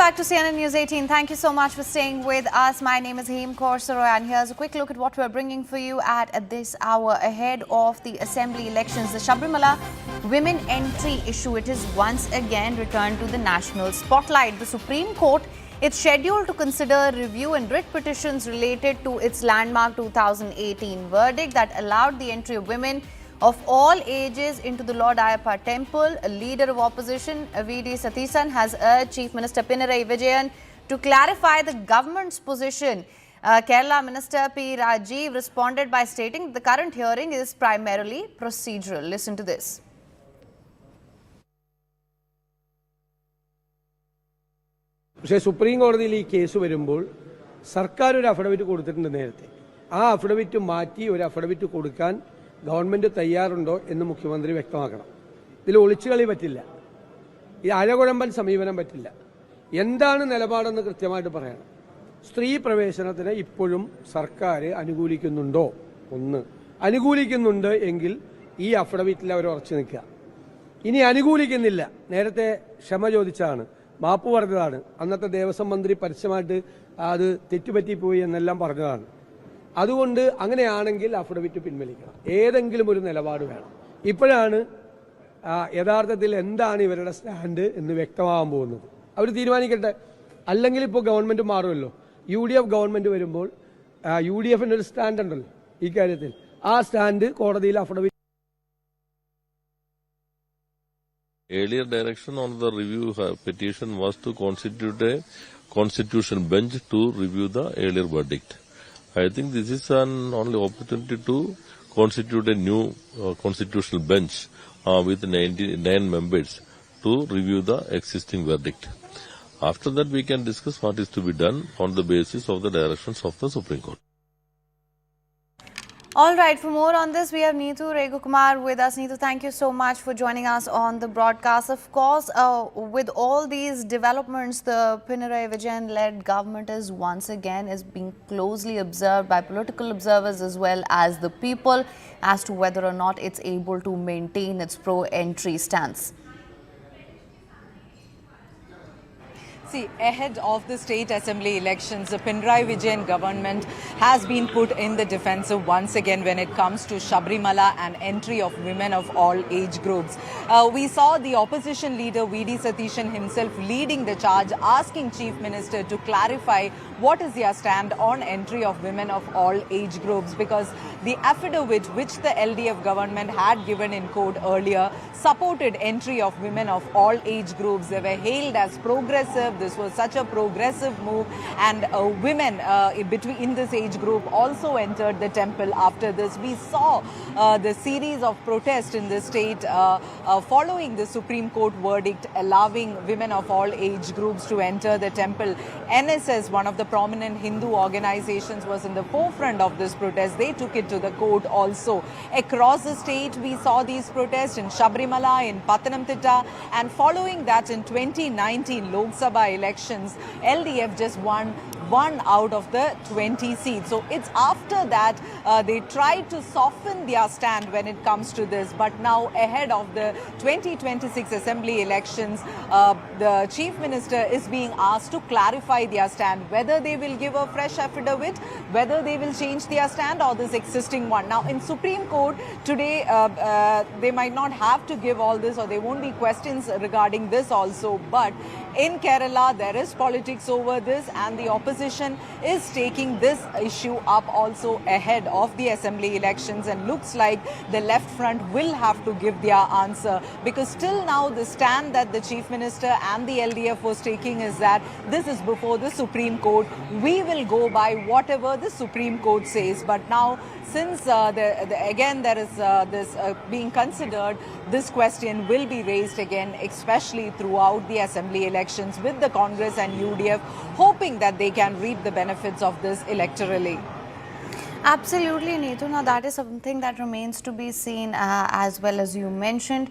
back to CNN News 18. Thank you so much for staying with us. My name is Heem Kaur Saroy, and here's a quick look at what we're bringing for you at this hour ahead of the assembly elections. The Sabrimala women entry issue, it is once again returned to the national spotlight. The Supreme Court is scheduled to consider review and writ petitions related to its landmark 2018 verdict that allowed the entry of women of all ages into the Lord Ayappa temple. A leader of opposition, V.D. Satheesan, has urged Chief Minister Pinarayi Vijayan to clarify the government's position. Kerala Minister P. Rajeev responded by stating the current hearing is primarily procedural. Listen to this. Supreme Court case വരുമ്പോൾ സർക്കാർ ഒരു affidavit കൊടുത്തിട്ടുണ്ട് നേരത്തെ ആ affidavit മാറ്റി ഒരു affidavit കൊടുക്കാൻ government തയ്യാറുണ്ടോ എന്ന് മുഖ്യമന്ത്രി വ്യക്തമാക്കണം ഇതിൽ ഒളിച്ചുകളി പറ്റില്ല ഈ അഴകുഴമ്പൻ സമീപനം പറ്റില്ല എന്താണ് നിലപാടെന്ന് കൃത്യമായിട്ട് പറയണം സ്ത്രീ പ്രവേശനത്തിന് ഇപ്പോഴും സർക്കാർ അനുകൂലിക്കുന്നുണ്ടോ ഒന്ന് അനുകൂലിക്കുന്നുണ്ട് എങ്കിൽ ഈ അഫിഡവിറ്റിൽ അവർ ഉറച്ചു നിൽക്കുക ഇനി അനുകൂലിക്കുന്നില്ല നേരത്തെ ക്ഷമ ചോദിച്ചാണ് മാപ്പ് പറഞ്ഞതാണ് അന്നത്തെ ദേവസ്വം മന്ത്രി പരസ്യമായിട്ട് അത് തെറ്റുപറ്റിപ്പോയി എന്നെല്ലാം പറഞ്ഞതാണ് അതുകൊണ്ട് അങ്ങനെയാണെങ്കിൽ അഫിഡവിറ്റ് പിൻവലിക്കണം ഏതെങ്കിലും ഒരു നിലപാട് വേണം ഇപ്പോഴാണ് യഥാർത്ഥത്തിൽ എന്താണ് ഇവരുടെ സ്റ്റാൻഡ് എന്ന് വ്യക്തമാകാൻ പോകുന്നത് അവർ തീരുമാനിക്കട്ടെ അല്ലെങ്കിൽ ഇപ്പോൾ ഗവൺമെന്റ് മാറുമല്ലോ UDF ഗവൺമെന്റ് വരുമ്പോൾ UDFന്റെ ഒരു സ്റ്റാൻഡ് ഉണ്ടല്ലോ ഈ കാര്യത്തിൽ ആ സ്റ്റാൻഡ് കോടതിയിൽ affidavit Earlier direction on the review petition was to constitute a constitutional bench to review the earlier verdict. I think this is an only opportunity to constitute a new constitutional bench with 99 members to review the existing verdict. After that, we can discuss what is to be done on the basis of the directions of the Supreme Court. All right, for more on this, we have Neetu Regukumar with us. Neetu, thank you so much for joining us on the broadcast. Of course, with all these developments, the Pinarayi Vijayan-led government is once again being closely observed by political observers as well as the people as to whether or not it's able to maintain its pro-entry stance. See, ahead of the state assembly elections, the Pinarayi Vijayan government has been put in the defensive once again when it comes to Sabrimala and entry of women of all age groups. We saw the opposition leader V.D. Satheesan himself leading the charge, asking Chief Minister to clarify what is their stand on entry of women of all age groups, because the affidavit which the LDF government had given in court earlier supported entry of women of all age groups. They were hailed as progressive. This was such a progressive move, and women in this age group also entered the temple. After this, we saw the series of protests in the state following the Supreme Court verdict allowing women of all age groups to enter the temple. NSS, one of the prominent Hindu organizations, was in the forefront of this protest. They took it to the court also. Across the state, we saw these protests in Sabrimala, in Pathanamthitta, and following that in 2019 Lok Sabha elections, LDF just won 1 out of the 20 seats. So it's after that they tried to soften their stand when it comes to this. But now, ahead of the 2026 assembly elections, the Chief Minister is being asked to clarify their stand, whether they will give a fresh affidavit, whether they will change their stand or this existing one. Now, in Supreme Court today, they might not have to give all this, or there won't be questions regarding this also. But in Kerala, there is politics over this, and the opposition is taking this issue up also ahead of the assembly elections, and looks like the left front will have to give their answer, because till now the stand that the Chief Minister and the LDF was taking is that this is before the Supreme Court. We will go by whatever the Supreme Court says. But now, since again there is this being considered, this question will be raised again, especially throughout the assembly elections, with the Congress and UDF hoping that they can reap the benefits of this electorally. Absolutely, Neetu. Now, that is something that remains to be seen as well, as you mentioned.